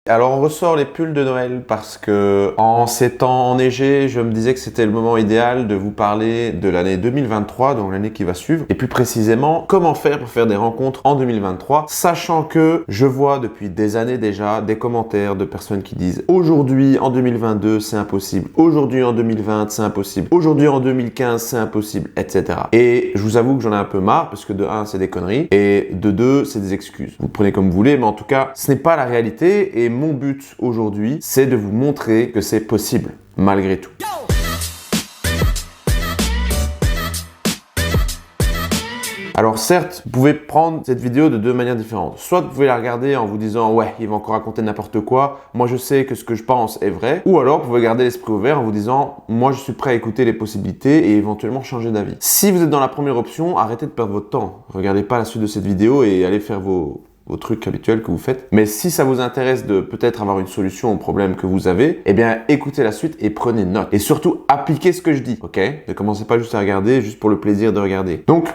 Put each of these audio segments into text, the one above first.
Alors on ressort les pulls de Noël parce que en ces temps enneigés, je me disais que c'était le moment idéal de vous parler de l'année 2023, donc l'année qui va suivre, et plus précisément comment faire pour faire des rencontres en 2023, sachant que je vois depuis des années déjà des commentaires de personnes qui disent aujourd'hui en 2022 c'est impossible, aujourd'hui en 2020 c'est impossible, aujourd'hui en 2015 c'est impossible, etc. Et je vous avoue que j'en ai un peu marre parce que de 1 c'est des conneries et de 2 c'est des excuses. Vous prenez comme vous voulez, mais en tout cas ce n'est pas la réalité et mon but aujourd'hui, c'est de vous montrer que c'est possible, malgré tout. Alors certes, vous pouvez prendre cette vidéo de deux manières différentes. Soit vous pouvez la regarder en vous disant « Ouais, il va encore raconter n'importe quoi, moi je sais que ce que je pense est vrai ». Ou alors vous pouvez garder l'esprit ouvert en vous disant « Moi je suis prêt à écouter les possibilités et éventuellement changer d'avis ». Si vous êtes dans la première option, arrêtez de perdre votre temps. Regardez pas la suite de cette vidéo et allez faire vos trucs habituels que vous faites. Mais si ça vous intéresse de peut-être avoir une solution au problème que vous avez, eh bien écoutez la suite et prenez note. Et surtout, appliquez ce que je dis, ok? Ne commencez pas juste à regarder, juste pour le plaisir de regarder. Donc,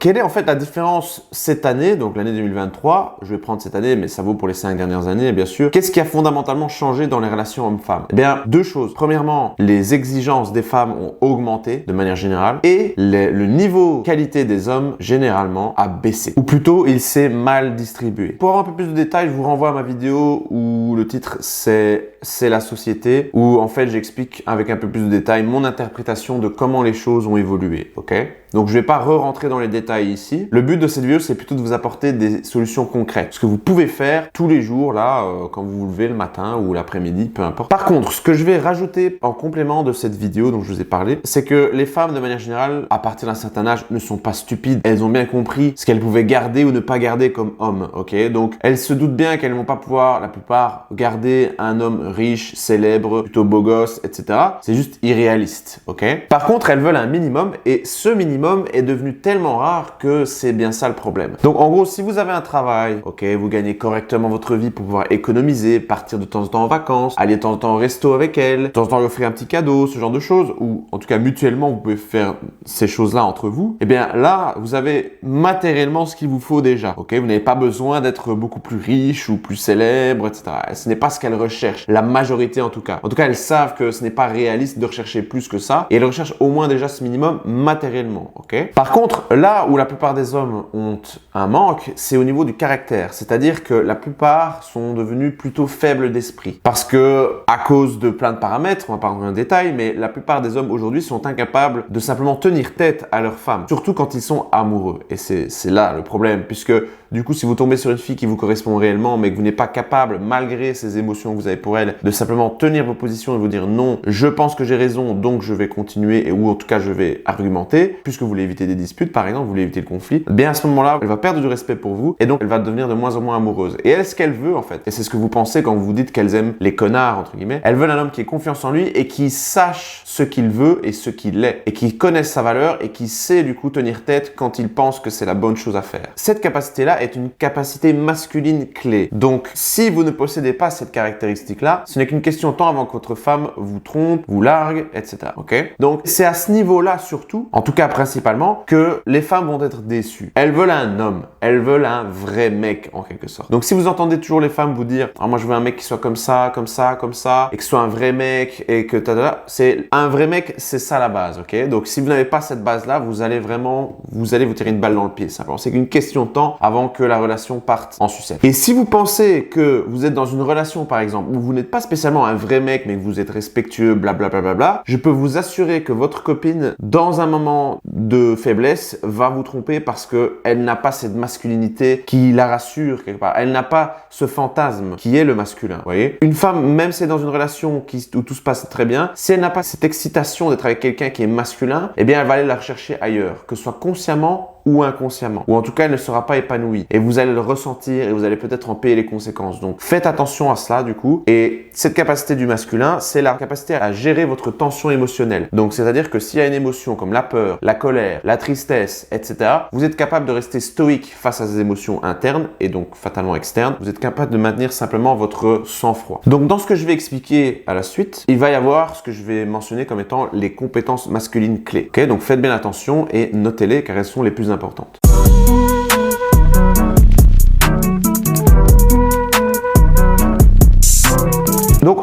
quelle est en fait la différence cette année, donc l'année 2023, je vais prendre cette année, mais ça vaut pour les 5 dernières années, bien sûr. Qu'est-ce qui a fondamentalement changé dans les relations hommes-femmes? Eh bien, deux choses. Premièrement, les exigences des femmes ont augmenté de manière générale et le niveau qualité des hommes, généralement, a baissé. Ou plutôt, il s'est mal distribué. Pour avoir un peu plus de détails, je vous renvoie à ma vidéo où le titre c'est la société, où en fait j'explique avec un peu plus de détails mon interprétation de comment les choses ont évolué, ok? Donc je vais pas re-rentrer dans les détails ici. Le but de cette vidéo, c'est plutôt de vous apporter des solutions concrètes. Ce que vous pouvez faire tous les jours, là, quand vous vous levez le matin ou l'après-midi, peu importe. Par contre, ce que je vais rajouter en complément de cette vidéo dont je vous ai parlé, c'est que les femmes, de manière générale, à partir d'un certain âge, ne sont pas stupides. Elles ont bien compris ce qu'elles pouvaient garder ou ne pas garder comme homme, ok? Donc elles se doutent bien qu'elles ne vont pas pouvoir, la plupart, garder un homme riche, célèbre, plutôt beau gosse, etc. C'est juste irréaliste, ok? Par contre, elles veulent un minimum et ce minimum est devenu tellement rare que c'est bien ça le problème. Donc en gros, si vous avez un travail, ok, vous gagnez correctement votre vie pour pouvoir économiser, partir de temps en temps en vacances, aller de temps en temps au resto avec elle, de temps en temps lui offrir un petit cadeau, ce genre de choses, ou en tout cas mutuellement vous pouvez faire ces choses-là entre vous, et bien là, vous avez matériellement ce qu'il vous faut déjà, ok? Vous n'avez pas besoin d'être beaucoup plus riche ou plus célèbre, etc. Ce n'est pas ce qu'elles recherchent, la majorité en tout cas. En tout cas, elles savent que ce n'est pas réaliste de rechercher plus que ça, et elles recherchent au moins déjà ce minimum matériellement. Okay. Par contre, là où la plupart des hommes ont un manque, c'est au niveau du caractère. C'est-à-dire que la plupart sont devenus plutôt faibles d'esprit. Parce que, à cause de plein de paramètres, on va pas rentrer dans le détail, mais la plupart des hommes aujourd'hui sont incapables de simplement tenir tête à leur femme. Surtout quand ils sont amoureux. Et c'est là le problème. Puisque, du coup, si vous tombez sur une fille qui vous correspond réellement, mais que vous n'êtes pas capable, malgré ces émotions que vous avez pour elle, de simplement tenir vos positions et vous dire non, je pense que j'ai raison, donc je vais continuer, ou en tout cas je vais argumenter, puisque vous voulez éviter des disputes, par exemple, vous voulez éviter le conflit, bien à ce moment-là, elle va perdre du respect pour vous et donc elle va devenir de moins en moins amoureuse. Et elle, ce qu'elle veut en fait, et c'est ce que vous pensez quand vous vous dites qu'elles aiment les connards, entre guillemets, elles veulent un homme qui ait confiance en lui et qui sache ce qu'il veut et ce qu'il est, et qui connaisse sa valeur et qui sait du coup tenir tête quand il pense que c'est la bonne chose à faire. Cette capacité-là est une capacité masculine clé. Donc, si vous ne possédez pas cette caractéristique-là, ce n'est qu'une question de temps avant que votre femme vous trompe, vous largue, etc. Ok? Donc, c'est à ce niveau-là surtout, en tout cas principalement, que les femmes vont être déçues. Elles veulent un homme, elles veulent un vrai mec en quelque sorte. Donc si vous entendez toujours les femmes vous dire « Ah, moi je veux un mec qui soit comme ça, comme ça, comme ça, et que ce soit un vrai mec, et que c'est un vrai mec, c'est ça la base, ok? Donc si vous n'avez pas cette base-là, vous allez vous tirer une balle dans le pied, simplement. C'est qu'une question de temps avant que la relation parte en sucette. Et si vous pensez que vous êtes dans une relation, par exemple, où vous n'êtes pas spécialement un vrai mec, mais que vous êtes respectueux, blablabla, je peux vous assurer que votre copine, dans un moment de faiblesse, va vous tromper parce que elle n'a pas cette masculinité qui la rassure quelque part. Elle n'a pas ce fantasme qui est le masculin, vous voyez? Une femme, même si elle est dans une relation où tout se passe très bien, si elle n'a pas cette excitation d'être avec quelqu'un qui est masculin, eh bien elle va aller la rechercher ailleurs, que ce soit consciemment ou inconsciemment. Ou en tout cas, elle ne sera pas épanouie. Et vous allez le ressentir et vous allez peut-être en payer les conséquences. Donc, faites attention à cela du coup. Et cette capacité du masculin, c'est la capacité à gérer votre tension émotionnelle. Donc, c'est-à-dire que s'il y a une émotion comme la peur, la colère, la tristesse, etc., vous êtes capable de rester stoïque face à ces émotions internes et donc fatalement externes. Vous êtes capable de maintenir simplement votre sang-froid. Donc, dans ce que je vais expliquer à la suite, il va y avoir ce que je vais mentionner comme étant les compétences masculines clés. Ok, donc faites bien attention et notez-les car elles sont les plus importantes.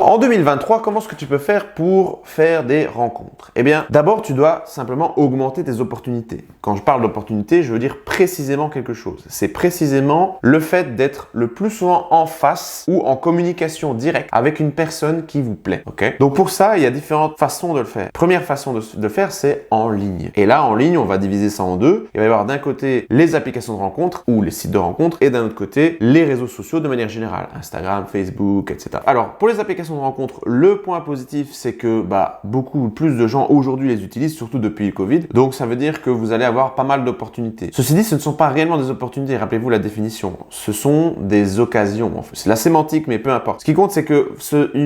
En 2023, comment est-ce que tu peux faire pour faire des rencontres? Eh bien, d'abord, tu dois simplement augmenter tes opportunités. Quand je parle d'opportunités, je veux dire précisément quelque chose. C'est précisément le fait d'être le plus souvent en face ou en communication directe avec une personne qui vous plaît. Ok? Donc pour ça, il y a différentes façons de le faire. Première façon de le faire, c'est en ligne. Et là, en ligne, on va diviser ça en deux. Il va y avoir d'un côté les applications de rencontres ou les sites de rencontres et d'un autre côté les réseaux sociaux de manière générale. Instagram, Facebook, etc. Alors, pour les applications de rencontres, le point positif, c'est que beaucoup plus de gens aujourd'hui les utilisent, surtout depuis le Covid. Donc, ça veut dire que vous allez avoir pas mal d'opportunités. Ceci dit, ce ne sont pas réellement des opportunités. Rappelez-vous la définition. Ce sont des occasions. Enfin, c'est la sémantique, mais peu importe. Ce qui compte, c'est que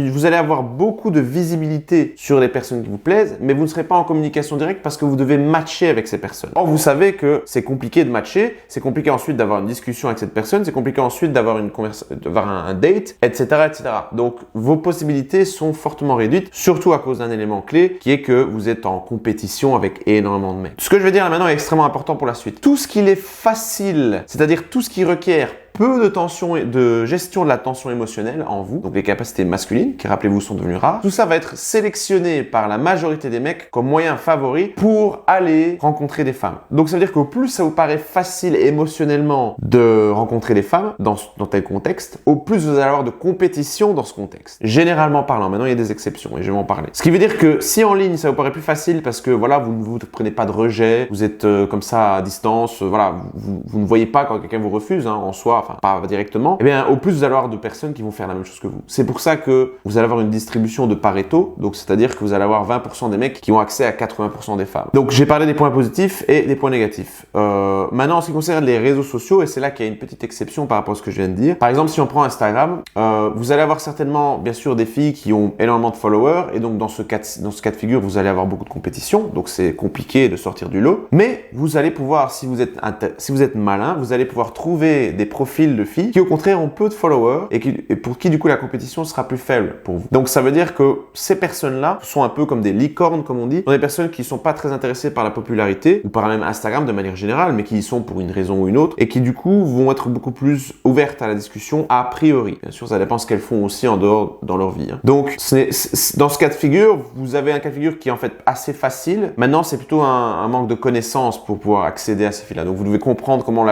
vous allez avoir beaucoup de visibilité sur les personnes qui vous plaisent, mais vous ne serez pas en communication directe parce que vous devez matcher avec ces personnes. Or, vous savez que c'est compliqué de matcher, c'est compliqué ensuite d'avoir une discussion avec cette personne, c'est compliqué ensuite d'avoir un date, etc., etc. Donc, vos possibilités sont fortement réduites, surtout à cause d'un élément clé qui est que vous êtes en compétition avec énormément de mecs. Ce que je vais dire là maintenant est extrêmement important pour la suite. Tout ce qui est facile, c'est-à-dire tout ce qui requiert peu de tension et de gestion de la tension émotionnelle en vous, donc les capacités masculines qui, rappelez-vous, sont devenues rares. Tout ça va être sélectionné par la majorité des mecs comme moyen favori pour aller rencontrer des femmes. Donc ça veut dire qu'au plus ça vous paraît facile émotionnellement de rencontrer des femmes dans tel contexte, au plus vous allez avoir de compétition dans ce contexte. Généralement parlant, maintenant il y a des exceptions et je vais en parler. Ce qui veut dire que si en ligne ça vous paraît plus facile parce que voilà, vous ne vous prenez pas de rejet, vous êtes comme ça à distance, voilà, vous ne voyez pas quand quelqu'un vous refuse en soi, enfin pas directement, eh bien au plus vous allez avoir de personnes qui vont faire la même chose que vous. C'est pour ça que vous allez avoir une distribution de Pareto, donc c'est-à-dire que vous allez avoir 20% des mecs qui ont accès à 80% des femmes. Donc j'ai parlé des points positifs et des points négatifs. Maintenant en ce qui concerne les réseaux sociaux, et c'est là qu'il y a une petite exception par rapport à ce que je viens de dire. Par exemple, si on prend Instagram, vous allez avoir certainement bien sûr des filles qui ont énormément de followers et donc dans ce cas de figure, vous allez avoir beaucoup de compétition, donc c'est compliqué de sortir du lot. Mais vous allez pouvoir, si vous êtes malin, vous allez pouvoir trouver des profils de filles qui au contraire ont peu de followers et pour qui du coup la compétition sera plus faible pour vous. Donc ça veut dire que ces personnes-là sont un peu comme des licornes comme on dit, sont des personnes qui sont pas très intéressées par la popularité ou par même Instagram de manière générale, mais qui y sont pour une raison ou une autre et qui du coup vont être beaucoup plus ouvertes à la discussion a priori. Bien sûr, ça dépend ce qu'elles font aussi en dehors dans leur vie. Donc dans ce cas de figure, vous avez un cas de figure qui est en fait assez facile. Maintenant, c'est plutôt un manque de connaissances pour pouvoir accéder à ces filles-là. Donc vous devez comprendre comment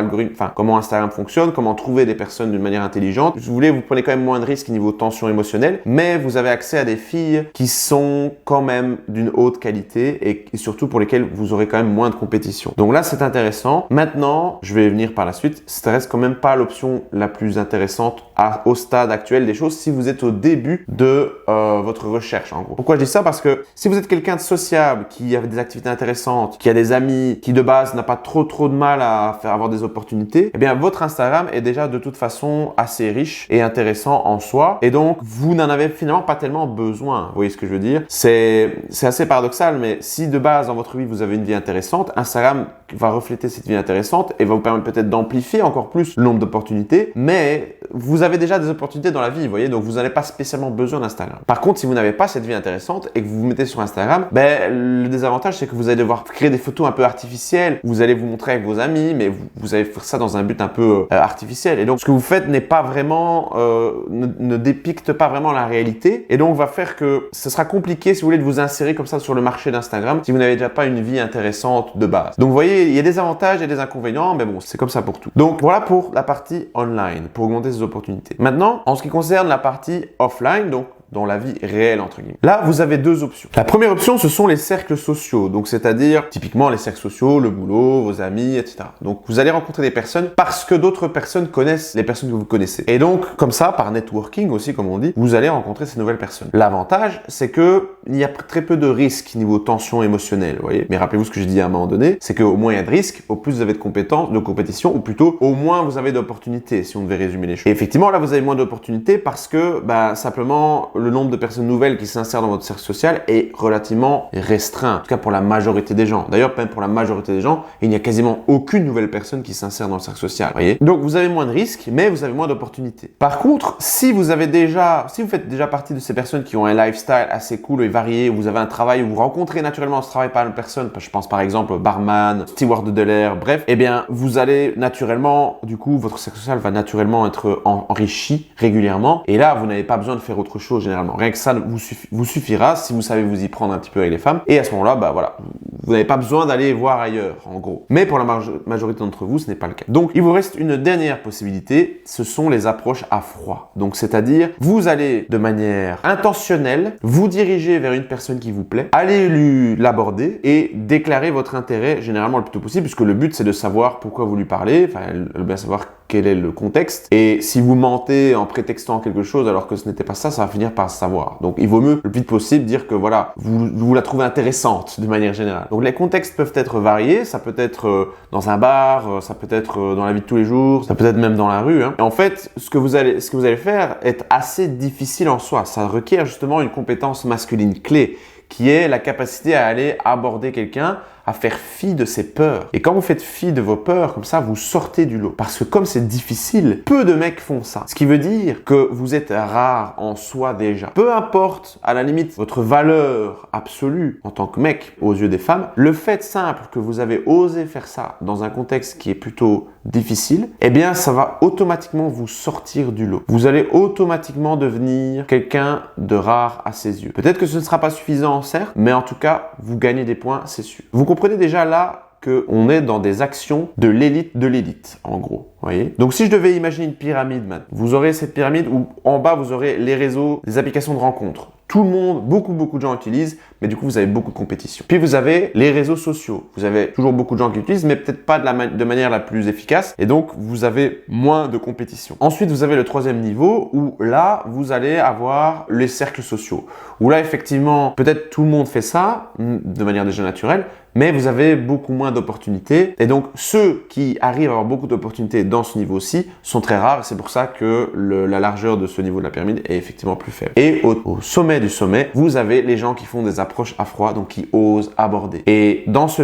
comment Instagram fonctionne, comment trouver des personnes d'une manière intelligente. Si vous voulez, vous prenez quand même moins de risques niveau tension émotionnelle, mais vous avez accès à des filles qui sont quand même d'une haute qualité et surtout pour lesquelles vous aurez quand même moins de compétition. Donc là, c'est intéressant. Maintenant, je vais venir par la suite. Ça reste quand même pas l'option la plus intéressante au stade actuel des choses si vous êtes au début de votre recherche en gros. Pourquoi je dis ça? Parce que si vous êtes quelqu'un de sociable, qui a des activités intéressantes, qui a des amis, qui de base n'a pas trop de mal à faire avoir des opportunités, eh bien votre Instagram est déjà de toute façon assez riche et intéressant en soi et donc vous n'en avez finalement pas tellement besoin. Vous voyez ce que je veux dire? C'est assez paradoxal, mais si de base dans votre vie vous avez une vie intéressante, Instagram va refléter cette vie intéressante et va vous permettre peut-être d'amplifier encore plus le nombre d'opportunités, mais vous avez déjà des opportunités dans la vie, vous voyez, donc vous n'avez pas spécialement besoin d'Instagram. Par contre, si vous n'avez pas cette vie intéressante et que vous vous mettez sur Instagram, le désavantage c'est que vous allez devoir créer des photos un peu artificielles, vous allez vous montrer avec vos amis, mais vous allez faire ça dans un but un peu artificiel. Et donc, ce que vous faites n'est pas vraiment, ne dépicte pas vraiment la réalité. Et donc, va faire que ce sera compliqué, si vous voulez, de vous insérer comme ça sur le marché d'Instagram si vous n'avez déjà pas une vie intéressante de base. Donc, vous voyez, il y a des avantages et des inconvénients, mais bon, c'est comme ça pour tout. Donc, voilà pour la partie online, pour augmenter ses opportunités. Maintenant, en ce qui concerne la partie offline, donc, dans la vie réelle, entre guillemets. Là, vous avez deux options. La première option, ce sont les cercles sociaux. Donc, c'est-à-dire, typiquement, les cercles sociaux, le boulot, vos amis, etc. Donc, vous allez rencontrer des personnes parce que d'autres personnes connaissent les personnes que vous connaissez. Et donc, comme ça, par networking aussi, comme on dit, vous allez rencontrer ces nouvelles personnes. L'avantage, c'est que il y a très peu de risques niveau tension émotionnelle, vous voyez. Mais rappelez-vous ce que je dis à un moment donné, c'est qu'au moins il y a de risques, au plus vous avez de compétences, de compétition, ou plutôt, au moins vous avez d'opportunités, si on devait résumer les choses. Et effectivement, là, vous avez moins d'opportunités parce que, simplement, le nombre de personnes nouvelles qui s'insèrent dans votre cercle social est relativement restreint, en tout cas pour la majorité des gens. D'ailleurs, même pour la majorité des gens, il n'y a quasiment aucune nouvelle personne qui s'insère dans le cercle social, voyez. Donc, vous avez moins de risques, mais vous avez moins d'opportunités. Par contre, si vous faites déjà partie de ces personnes qui ont un lifestyle assez cool et varié, où vous avez un travail où vous rencontrez naturellement ce travail par une personne, je pense par exemple barman, steward de l'air, bref, eh bien, vous allez naturellement, du coup, votre cercle social va naturellement être enrichi régulièrement, et là, vous n'avez pas besoin de faire autre chose généralement. Rien que ça vous suffira si vous savez vous y prendre un petit peu avec les femmes. Et à ce moment-là, bah voilà, vous n'avez pas besoin d'aller voir ailleurs, en gros. Mais pour la majorité d'entre vous, ce n'est pas le cas. Donc, il vous reste une dernière possibilité, ce sont les approches à froid. Donc, c'est-à-dire, vous allez de manière intentionnelle vous diriger vers une personne qui vous plaît, aller l'aborder et déclarer votre intérêt généralement le plus tôt possible, puisque le but, c'est de savoir pourquoi vous lui parlez, enfin, elle veut bien savoir quel est le contexte. Et si vous mentez en prétextant quelque chose alors que ce n'était pas ça, ça va finir par se savoir. Donc, il vaut mieux le plus vite possible dire que voilà, vous la trouvez intéressante de manière générale. Donc, les contextes peuvent être variés. Ça peut être dans un bar, ça peut être dans la vie de tous les jours, ça peut être même dans la rue. Hein. Et en fait, ce que vous allez faire est assez difficile en soi. Ça requiert justement une compétence masculine clé qui est la capacité à aller aborder quelqu'un, à faire fi de ses peurs. Et quand vous faites fi de vos peurs, comme ça, vous sortez du lot. Parce que comme c'est difficile, peu de mecs font ça. Ce qui veut dire que vous êtes rare en soi déjà. Peu importe, à la limite, votre valeur absolue en tant que mec aux yeux des femmes, le fait simple que vous avez osé faire ça dans un contexte qui est plutôt difficile, eh bien, ça va automatiquement vous sortir du lot. Vous allez automatiquement devenir quelqu'un de rare à ses yeux. Peut-être que ce ne sera pas suffisant, certes, mais en tout cas, vous gagnez des points, c'est sûr. Vous comprenez déjà là qu'on est dans des actions de l'élite, en gros. Voyez. Donc, si je devais imaginer une pyramide, maintenant, vous aurez cette pyramide où en bas, vous aurez les réseaux, les applications de rencontres. Tout le monde, beaucoup de gens utilisent, mais du coup, vous avez beaucoup de compétition. Puis, vous avez les réseaux sociaux. Vous avez toujours beaucoup de gens qui utilisent, mais peut-être pas de manière la plus efficace. Et donc, vous avez moins de compétition. Ensuite, vous avez le troisième niveau où là, vous allez avoir les cercles sociaux. Où là, effectivement, peut-être tout le monde fait ça de manière déjà naturelle, mais vous avez beaucoup moins d'opportunités. Et donc, ceux qui arrivent à avoir beaucoup d'opportunités dans ce niveau-ci sont très rares. C'est pour ça que la largeur de ce niveau de la pyramide est effectivement plus faible. Et au sommet du sommet, vous avez les gens qui font des approches à froid, donc qui osent aborder. Et dans ce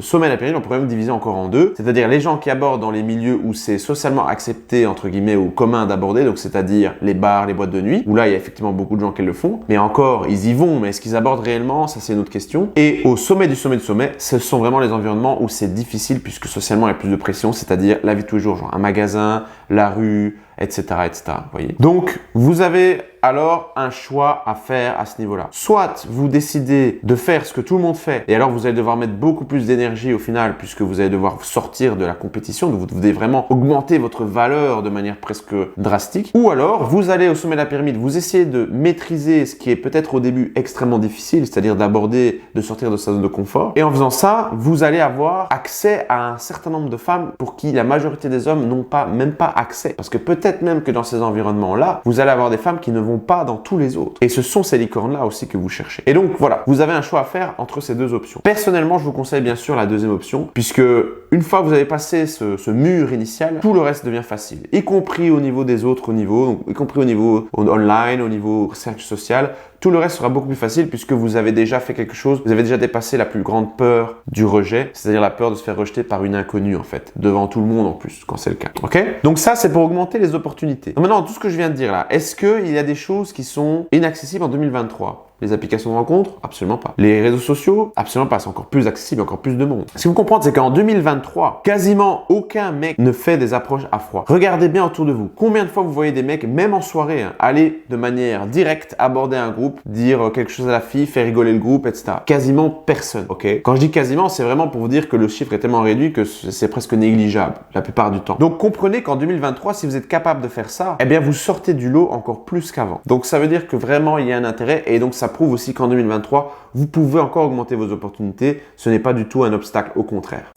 sommet de la pyramide, on pourrait même diviser encore en deux. C'est-à-dire les gens qui abordent dans les milieux où c'est socialement accepté, entre guillemets, ou commun d'aborder, donc c'est-à-dire les bars, les boîtes de nuit, où là, il y a effectivement beaucoup de gens qui le font. Mais encore, ils y vont, mais est-ce qu'ils abordent réellement? Ça, c'est une autre question. Et au sommet du sommet, ce sont vraiment les environnements où c'est difficile puisque socialement il y a plus de pression, c'est-à-dire la vie de tous les jours, genre un magasin, la rue, etc., etc. Voyez. Donc, vous avez alors un choix à faire à ce niveau-là. Soit vous décidez de faire ce que tout le monde fait et alors vous allez devoir mettre beaucoup plus d'énergie au final puisque vous allez devoir sortir de la compétition, vous devez vraiment augmenter votre valeur de manière presque drastique. Ou alors, vous allez au sommet de la pyramide, vous essayez de maîtriser ce qui est peut-être au début extrêmement difficile, c'est-à-dire d'aborder, de sortir de sa zone de confort. Et en faisant ça, vous allez avoir accès à un certain nombre de femmes pour qui la majorité des hommes n'ont même pas accès. Parce que peut-être même que dans ces environnements-là, vous allez avoir des femmes qui ne vont pas dans tous les autres. Et ce sont ces licornes-là aussi que vous cherchez. Et donc voilà, vous avez un choix à faire entre ces deux options. Personnellement, je vous conseille bien sûr la deuxième option, puisque une fois que vous avez passé ce mur initial, tout le reste devient facile, y compris au niveau des autres niveaux, donc y compris au niveau online, au niveau cercle social. Tout le reste sera beaucoup plus facile puisque vous avez déjà fait quelque chose, vous avez déjà dépassé la plus grande peur du rejet, c'est-à-dire la peur de se faire rejeter par une inconnue en fait, devant tout le monde en plus, quand c'est le cas. Ok? Donc ça, c'est pour augmenter les opportunités. Donc maintenant, tout ce que je viens de dire là, est-ce qu'il y a des choses qui sont inaccessibles en 2023? Les applications de rencontres? Absolument pas. Les réseaux sociaux? Absolument pas. C'est encore plus accessible, encore plus de monde. Ce qu'il faut comprendre, c'est qu'en 2023, quasiment aucun mec ne fait des approches à froid. Regardez bien autour de vous. Combien de fois vous voyez des mecs, même en soirée, aller de manière directe aborder un groupe, dire quelque chose à la fille, faire rigoler le groupe, etc. Quasiment personne. Ok? Quand je dis quasiment, c'est vraiment pour vous dire que le chiffre est tellement réduit que c'est presque négligeable la plupart du temps. Donc comprenez qu'en 2023, si vous êtes capable de faire ça, eh bien vous sortez du lot encore plus qu'avant. Donc ça veut dire que vraiment il y a un intérêt et donc ça prouve aussi qu'en 2023, vous pouvez encore augmenter vos opportunités. Ce n'est pas du tout un obstacle, au contraire.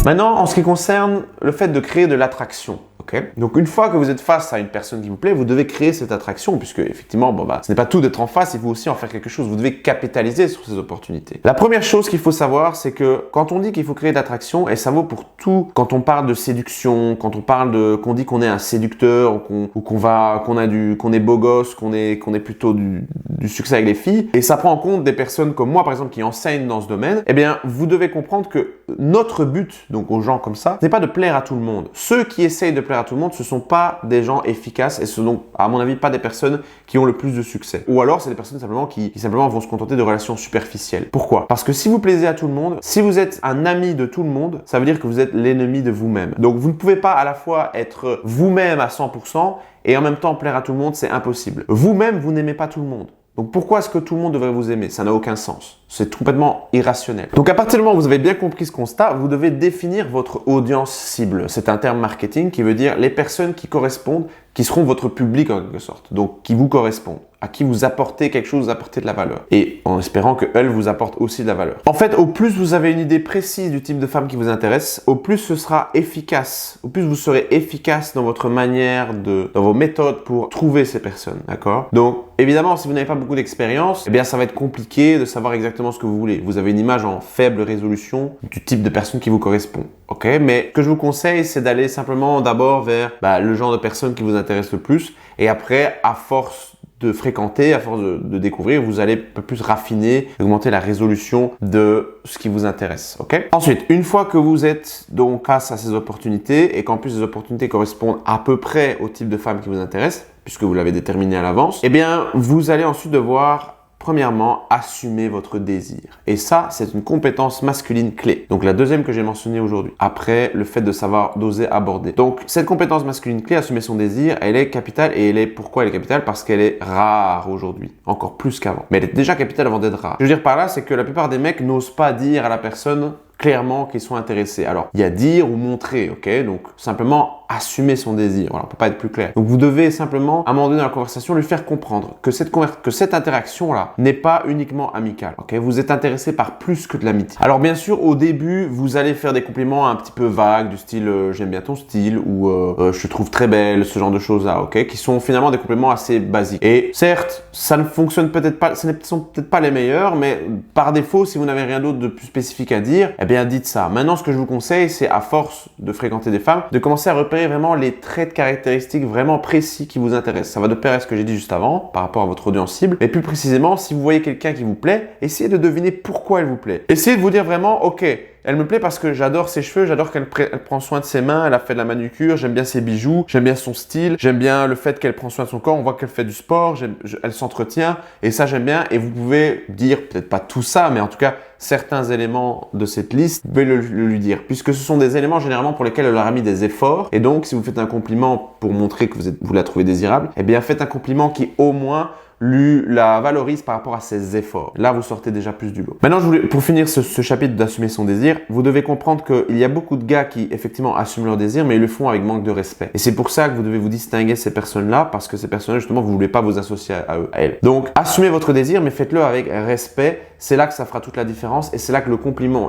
Maintenant, en ce qui concerne le fait de créer de l'attraction. Okay. Donc une fois que vous êtes face à une personne qui vous plaît, vous devez créer cette attraction puisque effectivement, ce n'est pas tout d'être en face, il faut aussi en faire quelque chose. Vous devez capitaliser sur ces opportunités. La première chose qu'il faut savoir, c'est que quand on dit qu'il faut créer de l'attraction, et ça vaut pour tout, quand on parle de séduction, quand on parle qu'on dit qu'on est un séducteur ou qu'on est beau gosse, qu'on est plutôt du succès avec les filles, et ça prend en compte des personnes comme moi par exemple qui enseignent dans ce domaine, eh bien vous devez comprendre que notre but, donc aux gens comme ça, n'est pas de plaire à tout le monde. Ceux qui essayent de plaire plaire à tout le monde, ce sont pas des gens efficaces et ce sont, à mon avis, pas des personnes qui ont le plus de succès. Ou alors, c'est des personnes simplement qui simplement vont se contenter de relations superficielles. Pourquoi? Parce que si vous plaisez à tout le monde, si vous êtes un ami de tout le monde, ça veut dire que vous êtes l'ennemi de vous-même. Donc, vous ne pouvez pas à la fois être vous-même à 100% et en même temps plaire à tout le monde, c'est impossible. Vous-même, vous n'aimez pas tout le monde. Donc pourquoi est-ce que tout le monde devrait vous aimer? Ça n'a aucun sens. C'est complètement irrationnel. Donc à partir du moment où vous avez bien compris ce constat, vous devez définir votre audience cible. C'est un terme marketing qui veut dire les personnes qui correspondent, qui seront votre public en quelque sorte. Donc qui vous correspondent, à qui vous apportez quelque chose, vous apportez de la valeur. Et en espérant qu'elles vous apportent aussi de la valeur. En fait, au plus vous avez une idée précise du type de femme qui vous intéresse, au plus ce sera efficace. Au plus vous serez efficace dans votre manière dans vos méthodes pour trouver ces personnes. D'accord? Donc évidemment, si vous n'avez pas beaucoup d'expérience, eh bien ça va être compliqué de savoir exactement ce que vous voulez. Vous avez une image en faible résolution du type de personne qui vous correspond. Ok? Mais ce que je vous conseille, c'est d'aller simplement d'abord vers le genre de personne qui vous intéresse le plus. Et après, à force de fréquenter, à force de découvrir, vous allez un peu plus raffiner, augmenter la résolution de ce qui vous intéresse. Ok? Ensuite, une fois que vous êtes donc face à ces opportunités et qu'en plus ces opportunités correspondent à peu près au type de femme qui vous intéresse, puisque vous l'avez déterminé à l'avance, eh bien, vous allez ensuite devoir premièrement, assumer votre désir. Et ça, c'est une compétence masculine clé. Donc, la deuxième que j'ai mentionnée aujourd'hui. Après, le fait de savoir d'oser aborder. Donc, cette compétence masculine clé, assumer son désir, elle est capitale. Et pourquoi elle est capitale? Parce qu'elle est rare aujourd'hui. Encore plus qu'avant. Mais elle est déjà capitale avant d'être rare. Je veux dire par là, c'est que la plupart des mecs n'osent pas dire à la personne clairement qu'ils sont intéressés. Alors, il y a dire ou montrer, ok? Donc, simplement assumer son désir. Voilà, on peut pas être plus clair. Donc, vous devez simplement, à un moment donné dans la conversation, lui faire comprendre que cette interaction-là n'est pas uniquement amicale, ok? Vous êtes intéressé par plus que de l'amitié. Alors, bien sûr, au début, vous allez faire des compliments un petit peu vagues, du style j'aime bien ton style ou je te trouve très belle, ce genre de choses-là, ok? Qui sont finalement des compliments assez basiques. Et certes, ça ne fonctionne peut-être pas, ce ne sont peut-être pas les meilleurs, mais par défaut, si vous n'avez rien d'autre de plus spécifique à dire, eh bien, dites ça. Maintenant, ce que je vous conseille, c'est à force de fréquenter des femmes, de commencer à repérer vraiment les traits de caractéristiques vraiment précis qui vous intéressent. Ça va de pair avec ce que j'ai dit juste avant, par rapport à votre audience cible. Et plus précisément, si vous voyez quelqu'un qui vous plaît, essayez de deviner pourquoi elle vous plaît. Essayez de vous dire vraiment, ok, elle me plaît parce que j'adore ses cheveux, j'adore qu'elle prend soin de ses mains, elle a fait de la manucure, j'aime bien ses bijoux, j'aime bien son style, j'aime bien le fait qu'elle prend soin de son corps, on voit qu'elle fait du sport, elle s'entretient et ça j'aime bien. Et vous pouvez dire, peut-être pas tout ça, mais en tout cas certains éléments de cette liste, vous pouvez le lui dire, puisque ce sont des éléments généralement pour lesquels elle leur a mis des efforts. Et donc si vous faites un compliment pour montrer que vous la trouvez désirable, eh bien faites un compliment qui au moins la valorise par rapport à ses efforts. Là, vous sortez déjà plus du lot. Maintenant, pour finir ce chapitre d'assumer son désir, vous devez comprendre qu'il y a beaucoup de gars qui, effectivement, assument leur désir, mais ils le font avec manque de respect. Et c'est pour ça que vous devez vous distinguer de ces personnes-là, parce que ces personnes-là, justement, vous ne voulez pas vous associer à elles. Donc, assumez votre désir, mais faites-le avec respect. C'est là que ça fera toute la différence et c'est là que les compliments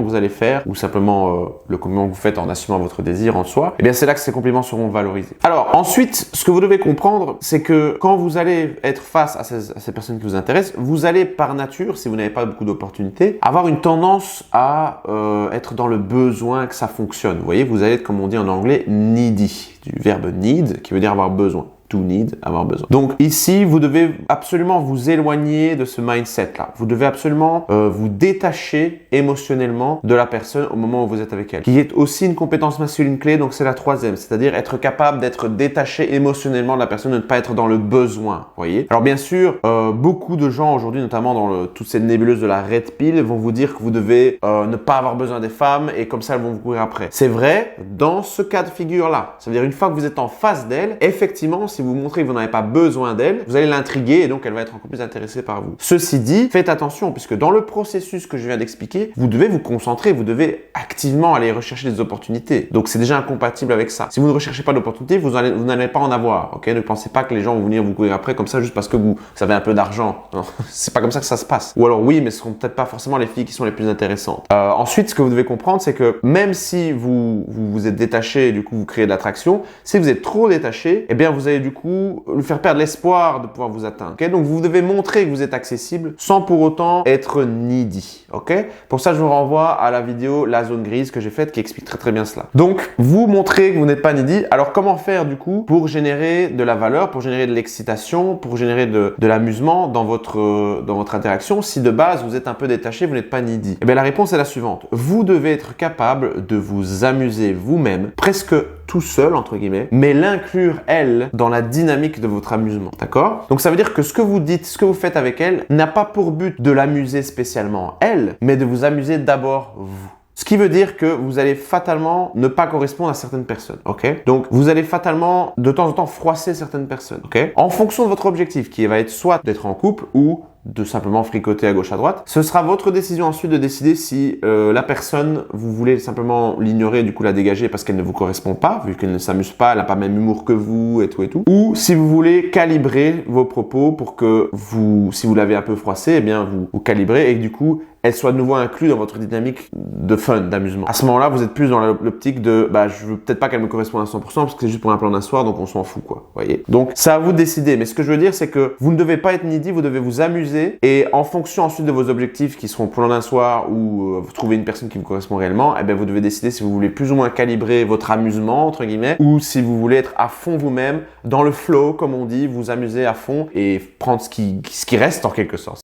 que vous allez faire, ou simplement le compliment que vous faites en assumant votre désir en soi, eh bien, c'est là que ces compliments seront valorisés. Alors, ensuite, ce que vous devez comprendre, c'est que quand vous allez être face à ces personnes qui vous intéressent, vous allez par nature, si vous n'avez pas beaucoup d'opportunités, avoir une tendance à être dans le besoin que ça fonctionne. Vous voyez, vous allez être, comme on dit en anglais, needy, du verbe need, qui veut dire avoir besoin. To need, avoir besoin. Donc ici, vous devez absolument vous éloigner de ce mindset-là. Vous devez absolument vous détacher émotionnellement de la personne au moment où vous êtes avec elle. Qui est aussi une compétence masculine clé, donc c'est la troisième. C'est-à-dire être capable d'être détaché émotionnellement de la personne, de ne pas être dans le besoin. Vous voyez? Alors bien sûr, beaucoup de gens aujourd'hui, notamment dans toutes ces nébuleuses de la red pill, vont vous dire que vous devez ne pas avoir besoin des femmes et comme ça, elles vont vous courir après. C'est vrai dans ce cas de figure-là. Ça veut dire une fois que vous êtes en face d'elle, effectivement, si vous montrez que vous n'avez pas besoin d'elle, vous allez l'intriguer et donc elle va être encore plus intéressée par vous. Ceci dit, faites attention puisque dans le processus que je viens d'expliquer, vous devez vous concentrer, vous devez activement aller rechercher des opportunités. Donc c'est déjà incompatible avec ça. Si vous ne recherchez pas d'opportunités, vous n'allez pas en avoir. Ok? Ne pensez pas que les gens vont venir vous courir après comme ça juste parce que vous avez un peu d'argent. C'est pas comme ça que ça se passe. Ou alors oui, mais ce seront peut-être pas forcément les filles qui sont les plus intéressantes. Ensuite, ce que vous devez comprendre, c'est que même si vous êtes détaché et du coup vous créez de l'attraction, si vous êtes trop détaché, eh bien vous allez du coup lui faire perdre l'espoir de pouvoir vous atteindre. Okay? Donc vous devez montrer que vous êtes accessible sans pour autant être needy. Okay? Pour ça, je vous renvoie à la vidéo La Zone Grise que j'ai faite qui explique très très bien cela. Donc vous montrez que vous n'êtes pas needy. Alors comment faire du coup pour générer de la valeur, pour générer de l'excitation, pour générer de l'amusement dans votre interaction si de base vous êtes un peu détaché, vous n'êtes pas needy? Eh bien la réponse est la suivante. Vous devez être capable de vous amuser vous-même presque tout seul, entre guillemets, mais l'inclure, elle, dans la dynamique de votre amusement. D'accord? Donc ça veut dire que ce que vous dites, ce que vous faites avec elle, n'a pas pour but de l'amuser spécialement, elle, mais de vous amuser d'abord vous. Ce qui veut dire que vous allez fatalement ne pas correspondre à certaines personnes, ok? Donc, vous allez fatalement, de temps en temps, froisser certaines personnes, ok? En fonction de votre objectif, qui va être soit d'être en couple ou de simplement fricoter à gauche à droite, ce sera votre décision ensuite de décider si la personne, vous voulez simplement l'ignorer, du coup la dégager parce qu'elle ne vous correspond pas, vu qu'elle ne s'amuse pas, elle n'a pas le même humour que vous et tout, ou si vous voulez calibrer vos propos pour que vous, si vous l'avez un peu froissé, eh bien vous calibrez et que du coup elle soit de nouveau inclue dans votre dynamique de fun, d'amusement. À ce moment-là, vous êtes plus dans l'optique de je veux peut-être pas qu'elle me corresponde à 100% parce que c'est juste pour un plan d'un soir, donc on s'en fout, quoi. Voyez. Donc, c'est à vous de décider. Mais ce que je veux dire, c'est que vous ne devez pas être needy, vous devez vous amuser et en fonction ensuite de vos objectifs qui seront plan d'un soir ou vous trouvez une personne qui vous correspond réellement, eh bien, vous devez décider si vous voulez plus ou moins calibrer votre amusement, entre guillemets, ou si vous voulez être à fond vous-même, dans le flow, comme on dit, vous amuser à fond et prendre ce qui reste en quelque sorte.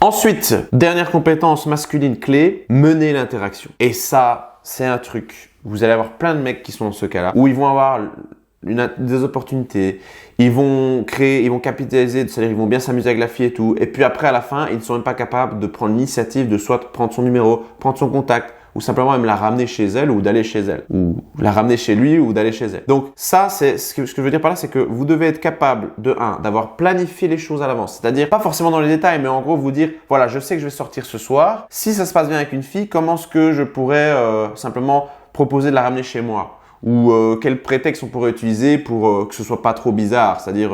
Ensuite, dernière compétence masculine clé, mener l'interaction. Et ça, c'est un truc. Vous allez avoir plein de mecs qui sont dans ce cas-là, où ils vont avoir des opportunités, ils vont créer, ils vont capitaliser, c'est-à-dire ils vont bien s'amuser avec la fille et tout. Et puis après, à la fin, ils ne sont même pas capables de prendre l'initiative de soit prendre son numéro, prendre son contact, ou simplement même la ramener chez elle ou d'aller chez elle, ou la ramener chez lui ou d'aller chez elle. Donc ça, c'est ce que je veux dire par là, c'est que vous devez être capable de d'avoir planifié les choses à l'avance, c'est-à-dire pas forcément dans les détails, mais en gros vous dire voilà, je sais que je vais sortir ce soir. Si ça se passe bien avec une fille, comment est-ce que je pourrais simplement proposer de la ramener chez moi? Ou quel prétexte on pourrait utiliser pour que ce soit pas trop bizarre, c'est-à-dire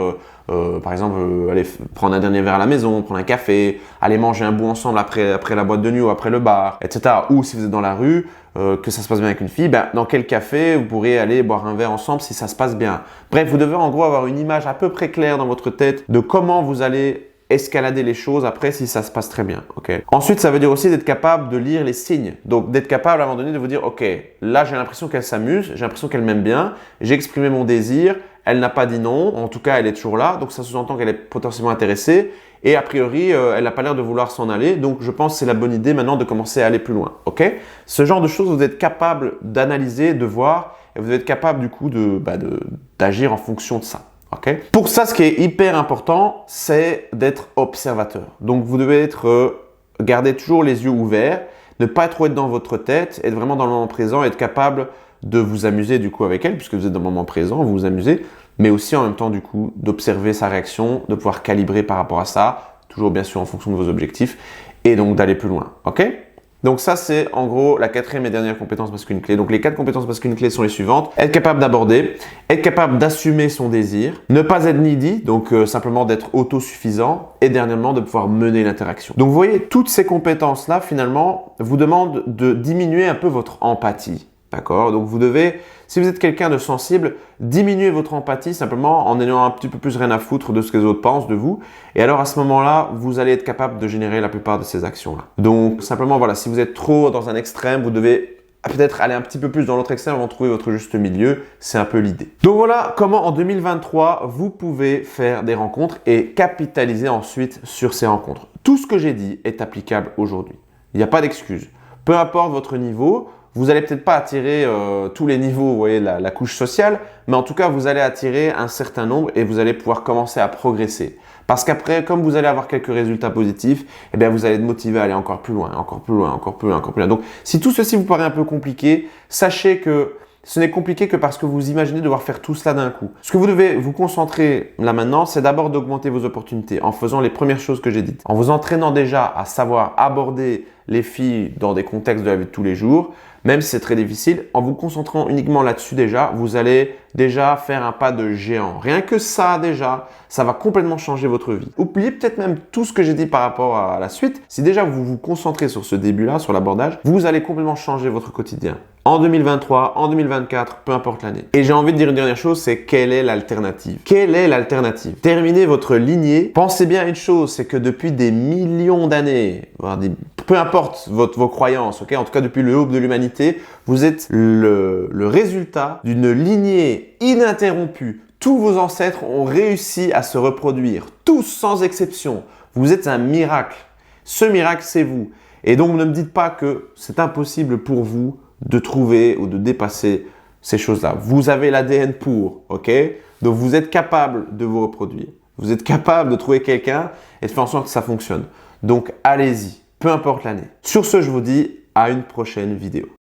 par exemple aller prendre un dernier verre à la maison, prendre un café, aller manger un bout ensemble après la boîte de nuit ou après le bar, etc. Ou si vous êtes dans la rue, que ça se passe bien avec une fille, dans quel café vous pourrez aller boire un verre ensemble si ça se passe bien. Bref, vous devez en gros avoir une image à peu près claire dans votre tête de comment vous allez escalader les choses après si ça se passe très bien. Okay. Ensuite, ça veut dire aussi d'être capable de lire les signes. Donc, d'être capable à un moment donné de vous dire, ok, là j'ai l'impression qu'elle s'amuse, j'ai l'impression qu'elle m'aime bien, j'ai exprimé mon désir, elle n'a pas dit non, en tout cas elle est toujours là, donc ça sous-entend qu'elle est potentiellement intéressée et a priori elle n'a pas l'air de vouloir s'en aller, donc je pense que c'est la bonne idée maintenant de commencer à aller plus loin. Okay. Ce genre de choses, vous êtes capable d'analyser, de voir et vous êtes capable du coup d'agir en fonction de ça. Okay. Pour ça, ce qui est hyper important, c'est d'être observateur. Donc, vous devez garder toujours les yeux ouverts, ne pas trop être dans votre tête, être vraiment dans le moment présent, être capable de vous amuser du coup avec elle, puisque vous êtes dans le moment présent, vous vous amusez, mais aussi en même temps du coup d'observer sa réaction, de pouvoir calibrer par rapport à ça, toujours bien sûr en fonction de vos objectifs, et donc d'aller plus loin. Ok ? Donc ça, c'est en gros la quatrième et dernière compétence masculine clé. Donc les 4 compétences masculines clés sont les suivantes. Être capable d'aborder, être capable d'assumer son désir, ne pas être needy, donc simplement d'être autosuffisant, et dernièrement de pouvoir mener l'interaction. Donc vous voyez, toutes ces compétences-là, finalement, vous demandent de diminuer un peu votre empathie. D'accord? Donc vous devez, si vous êtes quelqu'un de sensible, diminuer votre empathie simplement en ayant un petit peu plus rien à foutre de ce que les autres pensent de vous. Et alors à ce moment-là, vous allez être capable de générer la plupart de ces actions-là. Donc simplement, voilà, si vous êtes trop dans un extrême, vous devez peut-être aller un petit peu plus dans l'autre extrême avant de trouver votre juste milieu. C'est un peu l'idée. Donc voilà comment en 2023, vous pouvez faire des rencontres et capitaliser ensuite sur ces rencontres. Tout ce que j'ai dit est applicable aujourd'hui. Il n'y a pas d'excuse. Peu importe votre niveau, vous allez peut-être pas attirer tous les niveaux, vous voyez, la couche sociale, mais en tout cas, vous allez attirer un certain nombre et vous allez pouvoir commencer à progresser. Parce qu'après, comme vous allez avoir quelques résultats positifs, eh bien, vous allez être motivé à aller encore plus loin, encore plus loin, encore plus loin, encore plus loin. Donc, si tout ceci vous paraît un peu compliqué, sachez que ce n'est compliqué que parce que vous imaginez devoir faire tout cela d'un coup. Ce que vous devez vous concentrer là maintenant, c'est d'abord d'augmenter vos opportunités en faisant les premières choses que j'ai dites. En vous entraînant déjà à savoir aborder les filles dans des contextes de la vie de tous les jours, même si c'est très difficile, en vous concentrant uniquement là-dessus déjà, vous allez déjà faire un pas de géant. Rien que ça déjà, ça va complètement changer votre vie. Oubliez peut-être même tout ce que j'ai dit par rapport à la suite. Si déjà vous vous concentrez sur ce début-là, sur l'abordage, vous allez complètement changer votre quotidien. En 2023, en 2024, peu importe l'année. Et j'ai envie de dire une dernière chose, c'est quelle est l'alternative? Quelle est l'alternative? Terminez votre lignée. Pensez bien à une chose, c'est que depuis des millions d'années, peu importe vos croyances, ok, en tout cas depuis le haut de l'humanité, vous êtes le résultat d'une lignée ininterrompue. Tous vos ancêtres ont réussi à se reproduire, tous sans exception. Vous êtes un miracle. Ce miracle, c'est vous. Et donc, ne me dites pas que c'est impossible pour vous de trouver ou de dépasser ces choses-là. Vous avez l'ADN pour, ok? Donc, vous êtes capable de vous reproduire. Vous êtes capable de trouver quelqu'un et de faire en sorte que ça fonctionne. Donc, allez-y, peu importe l'année. Sur ce, je vous dis à une prochaine vidéo.